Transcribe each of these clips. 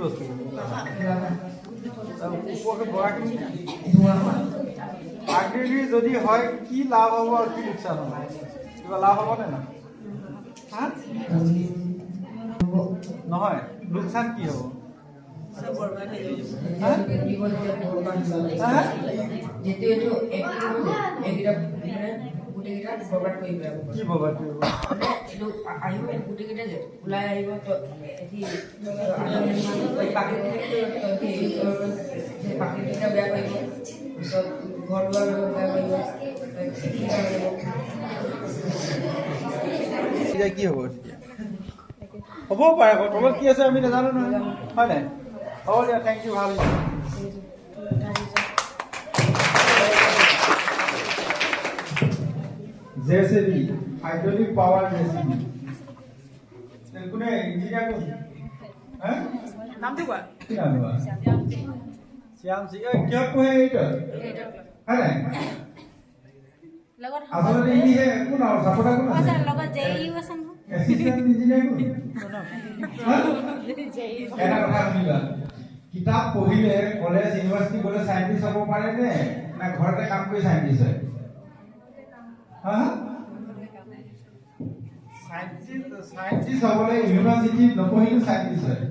বস্তু আগ্নেয়গিৰি যদি হয় কি লাভ হ'ব আৰু কি লোকচান হ'ব কিবা লাভ হ'বনে না নহয় লোকচান কি হ'ব কি বৰবাদ কৰিব এতিয়া কি হ'ব হ'বও পাৰে আকৌ তলত কি আছে আমি নাজানো নহয় হয় নাই হ'ব দিয়া থেংক ইউ ভাল জেচিবি হাইড্রোলিক পাওয়ার জেসিবি কোনে ইঞ্জিনিয়ার কোন হ্যাঁ নামটো কোৱা কি নাম কোৱা শ্যাম সিং কিয় কোহে এইটো হ্যাঁ লগত আসলে ইনি হে কোন আৰু সাপোৰ্ট কোন আছে লগত জেইউ আছে ন অ্যাসিস্ট্যান্ট ইঞ্জিনিয়ার কোন এটা কথা শুনিবা কিতাপ পঢ়িলে কলেজ ইউনিভার্সিটি গলে সায়েন্টিস্ট হ'ব পাৰে নে না ঘৰতে কাম কৰি সায়েন্টিস্ট হয় সায়েন্টিস্ট হ'বলে ইউনিভাৰ্সিটি নপঢ়িলে সায়েন্টিস্ট হয়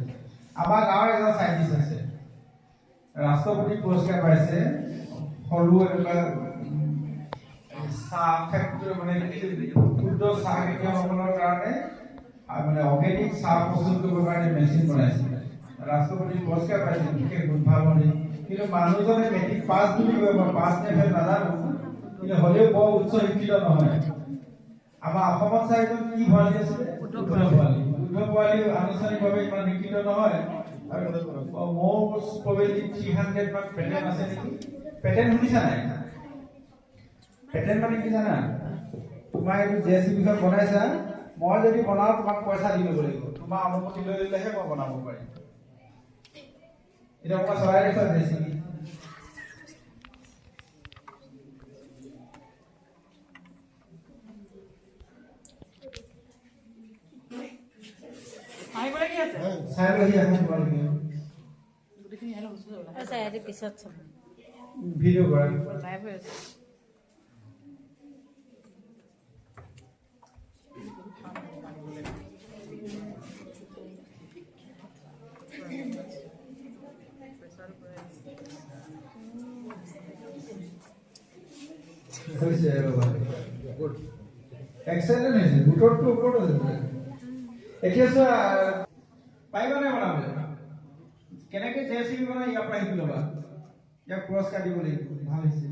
আমাৰ গাঁৱৰ এজন সায়েন্টিস্ট আছে ৰাষ্ট্ৰপতি পুৰস্কাৰ পাইছে সৰু এটা চাহ ফেক্টৰী মানে ক্ষুদ্ৰ চাহ খেতিয়কসকলৰ কাৰণে মানে অৰ্গেনিক চাহ প্ৰস্তুত কৰিবৰ কাৰণে মেচিন বনাইছে ৰাষ্ট্ৰপতি পুৰস্কাৰ পাইছে বিশেষ উদ্ভাৱনী কিন্তু মানুহজনে মেট্ৰিক পাছ বুলি কয় পাছ নে ফেল নাজানো কিন্তু হ'লেও বৰ উচ্চ শিক্ষিত নহয় আমাৰ অসমত চাইজন কি ভৰালি আছিলে উদ্ধৱ ভৰালি আনুষ্ঠানিকভাৱে ইমান শিক্ষিত নহয় আৰু most probably 300 মান পেটেন্ট আছে নেকি পেটেন্ট শুনিছা নাই পেটেন্ট মানে কি জানা তোমাৰ এইটো জেচিবি খন বনাইছা মই যদি বনাও তোমাক পইচা দি ল'ব লাগিব তোমাৰ অনুমতি লৈ ল'লেহে মই বনাব পাৰিম এটা মই চলাই ৰাখিছো জেচিবি আই বলে কি আছে চাই লহি আমি তোমালোকে গুটিখিনি হেলো বস্তু আছে আজি পিছত চাম ভিডিও কৰা লাইভ হৈ আছে হৈছে গুড এক্সেলেন্ট হৈছে গুটৰটো ওপৰত আছে এতিয়া চোৱা পাৰিবা নে বনাবলৈ কেনেকে জেচিবি বনাই ইয়াৰ পৰা শিকি ল'বা ইয়াক পুৰস্কাৰ দিব লাগিব ভাল হৈছে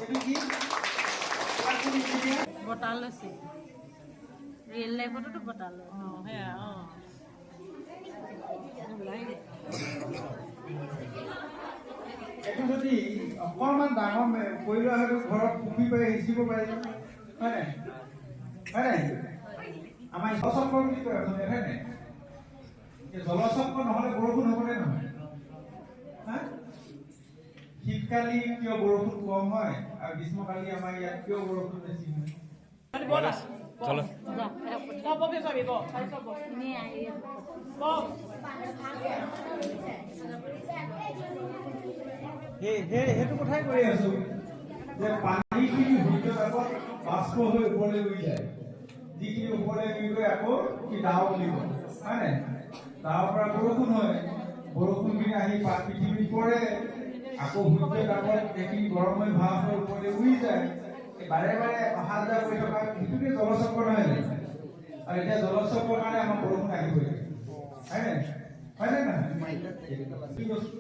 এইটো কি বটাল লৈছে ৰিয়েল লাইফতো বটাল সেয়া এইটো যদি অকণমান ডাঙৰ কৰিলে হয়তো ঘৰত পুখুৰী পাই সিঁচিব পাৰিব হয় নাই হয় নাই আমাৰ জলচক্ৰ বুলি কয় অসমীয়া হয় নাই জলচক্ৰ নহ'লে বৰষুণ হ'বনে নহয় শীতকালি কিয় বৰষুণ কম হয় আৰু গ্ৰীষ্মকালি আমাৰ ইয়াত কিয় বৰষুণ বেছি হয় সেইটো কথাই কৈ আছো যে পানীখিনি সূৰ্যতাপত বাষ্প হৈ ওপৰলৈ উৰি যায় যিখিনি ওপৰলৈ উৰি গৈ আকৌ কি ডাৱ বুলি কয় হয় নাই ডাৱৰ পৰা বৰষুণ হয় বৰষুণখিনি আহি পৃথিৱীত পৰে আকৌ সূৰ্যতাপত এইখিনি গৰম হৈ ভাৱ হৈ ওপৰলৈ উৰি যায় বাৰে বাৰে অহা যোৱা কৰি থকা সেইটোকে জলচক্ৰ নহয় জানো আৰু এতিয়া জলচক্ৰৰ কাৰণে আমাৰ বৰষুণ আহিবই হয় নাই হয় নে নহয় কি বস্তু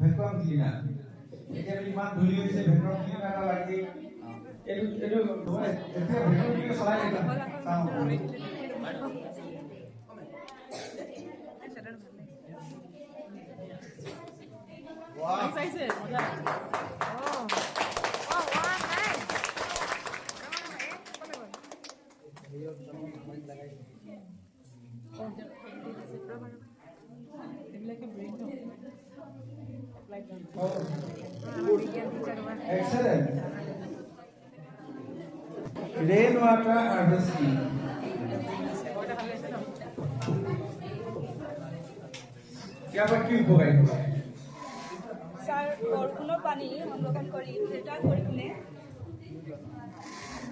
ভেকুৱাম ক্লিনাৰ এতিয়া ইমান ধূলি হৈছে ভেকুৱাম ক্লিনাৰ এটা লাগি এইটো এতিয়া ভেকুৱামকে চলাই দিবা চাওঁ চাইছে মজা Excellent. Rainwater harvesting. ইয়াৰ পৰা কি উপকাৰিতা? ছাৰ বৰষুণৰ পানী সংৰক্ষণ কৰি ফিল্টাৰ কৰি কিনে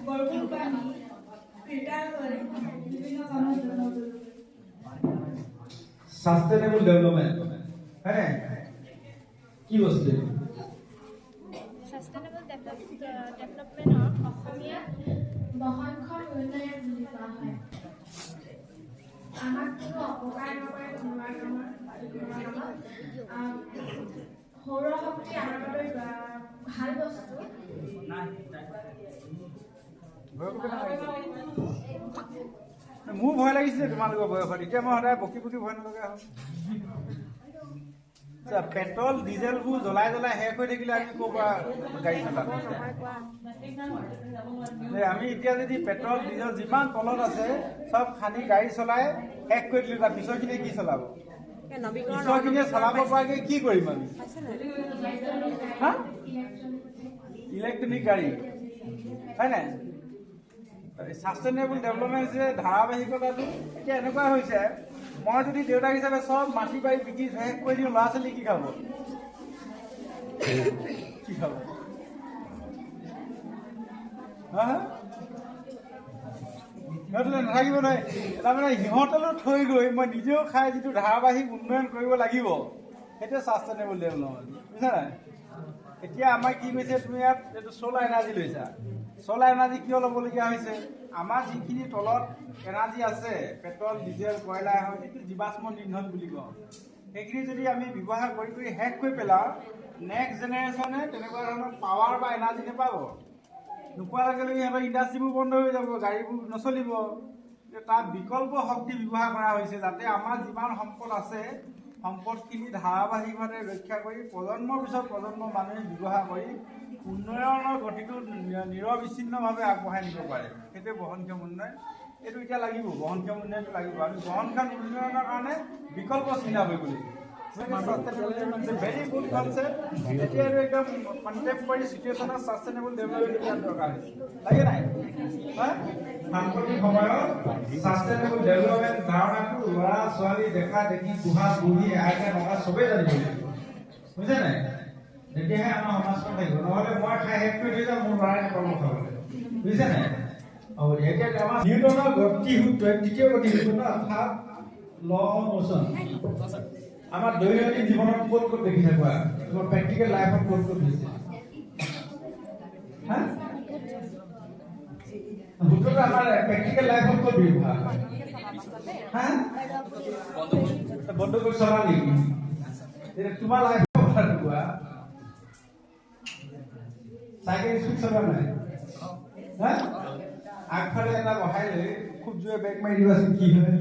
বৰষুণৰ পানী ফিল্টাৰ কৰি বিভিন্ন কামত ব্যৱহাৰ কৰিব। সাস্টেইনেবল ডেভেলপমেন্ট হয়নে কি বস্তু? সাস্টেইনেবল ডেভেলপমেণ্টক অসমীয়াত বহনক্ষম উন্নয়ন বুলি কোৱা হয়। আমাক কোনো অপকাৰ নকৰে কোনোবা সৌৰ শক্তি আমাৰ বাবে ভাল বস্তু। মোৰ ভয় লাগিছিলে তোমালোকৰ বয়সত, এতিয়া মই সদায় বকি বকি ভয় নলগা হ'ল। পেট্ৰল ডিজেলবোৰ জ্বলাই জ্বলাই শেষ হৈ থাকিলে আমি ক'ৰ পৰা গাড়ী চলাম? আমি এতিয়া যদি পেট্ৰল ডিজেল যিমান তলত আছে চব খানি গাড়ী চলাই শেষ কৰি দিলো, তাৰ পিছৰখিনি কি চলাব? পিছৰখিনিয়ে চলাব পৰাকে কি কৰিম আমি? ইলেক্ট্ৰনিক গাড়ী হয় নাই? সাস্টেইনেবল ডেভেলপমেণ্ট যে ধাৰাবাহিকতাটো এতিয়া এনেকুৱা হৈছে, মই যদি দেউতাক হিচাপে চব মাটি বাৰী বিকি শেষ কৰি দিওঁ, ল'ৰা ছোৱালী কি খাব? কি খাব? সিহঁতলৈ নাথাকিব নহয়। তাৰমানে সিহঁতলৈ থৈ গৈ মই নিজেও খাই যিটো ধাৰাবাহিক উন্নয়ন কৰিব লাগিব, সেইটোৱে সাস্টেইনেবল ডেভেলপমেণ্ট, বুজিছা নাই? এতিয়া আমাৰ কি কৈছে, তুমি ইয়াত এইটো চ'লাৰ এনাৰ্জি লৈছা। চ'লাৰ এনাৰ্জি কিয় ল'বলগীয়া হৈছে? আমাৰ যিখিনি তলত এনাৰ্জি আছে, পেট্ৰল ডিজেল কয়লা হয়, যিটো জীৱাশ্ম ইন্ধন বুলি কওঁ, সেইখিনি যদি আমি ব্যৱহাৰ কৰি কৰি শেষ কৰি পেলাওঁ, নেক্সট জেনেৰেশ্যনে তেনেকুৱা ধৰণৰ পাৱাৰ বা এনাৰ্জি নাপাব। নোপোৱাৰ লগে লগে সিহঁতৰ ইণ্ডাষ্ট্ৰিবোৰ বন্ধ হৈ যাব, গাড়ীবোৰ নচলিব। তাত বিকল্প শক্তি ব্যৱহাৰ কৰা হৈছে, যাতে আমাৰ যিমান সম্পদ আছে সম্পদখিনি ধাৰাবাহিকভাৱে ৰক্ষা কৰি প্ৰজন্মৰ পিছত প্ৰজন্ম মানুহে ব্যৱহাৰ কৰি উন্নয়নৰ গতিটো নিৰবিচ্ছিন্নভাৱে আগবঢ়াই নিব পাৰে। সেইটোৱে বহনক্ষম উন্নয়ন। এইটো এতিয়া লাগিব, বহনক্ষম উন্নয়নটো লাগিব। আমি বহনক্ষম উন্নয়নৰ কাৰণে বিকল্প চিন্তা কৰিব লাগিব। Very good concept. এতিয়া এইটো একদম কণ্টেম্পৰাৰী চিটুৱেশ্যনত সাস্টেইনেবল ডেভেলপমেণ্ট দৰকাৰ হৈছে, লাগে নাই? সাম্প্ৰতিক সময়ত সাস্টেইনেবল ডেভেলপমেণ্ট ধাৰণাটো ল'ৰা ছোৱালী দেখা দেখি বুঢ়া বুঢ়ী আইতা ককা চবেই জানিব লাগিব, বুজিছে নাই? তেতিয়াহে আমাৰ সমাজখন থাকিব। নহ'লে মই খাই শেষ কৰি থৈ যাম, মোৰ ল'ৰাই নাপাব খাবলৈ, বুজিছে নাই? এতিয়া আমাৰ নিউটনৰ গতিসূত্ৰ, তৃতীয় গতিসূত্ৰ অৰ্থাৎ ল অফ মোচন আমাৰ দৈনন্দিন জীৱনত ক'ত ক'ত দেখি থাকোঁ, তোমাৰ প্ৰেক্টিকেল লাইফত ক'ত ক'ত হৈছে? সূত্ৰটো আমাৰ প্ৰেক্টিকেল লাইফত ক'ত ব্যৱহাৰ? বন্ধ কৰি চলা নেকি? তোমাৰ লাইফৰ কথাটো কোৱা। চাইকেল স্পীড চলোৱা নাই? আগফালে এটা বহাই লৈ খুব জোৰে ব্ৰেক মাৰি দিবাচোন, কি হয়?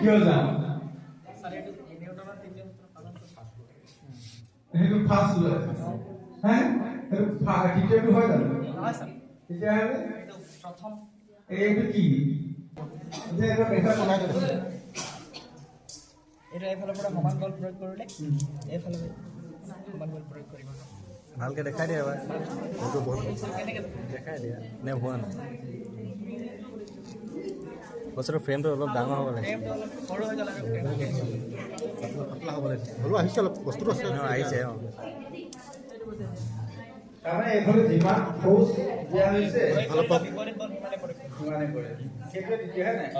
কিয় যাওঁ? সেইটো ফাৰ্ষ্ট লয়, তৃতীয়টো হয় জানো? তেতিয়াহ'লে এইটো কি? এইটো এইফালৰ পৰা সমান বল প্ৰয়োগ কৰিলে এইফালে সমান বল প্ৰয়োগ কৰিব। ভালকে দেখাই দিয়া এবাৰ, দেখাই দিয়া নে হোৱা নাই? বস্তুটো ফ্ৰেমটো অলপ ডাঙৰ হ'ব লাগে, সৰু হৈ গ'ল আৰু পাতলা হ'ব লাগে। হ'লেও আহিছে অলপ, বস্তুটো আছে, আহিছে। তাৰমানে এইফালে যিমান ফ'ৰ্চ দিয়া হৈছে বিপৰীত বল সিমানে প্ৰয়োগ সিমানে কৰে, সেইটোৱে তেতিয়াহে নাই।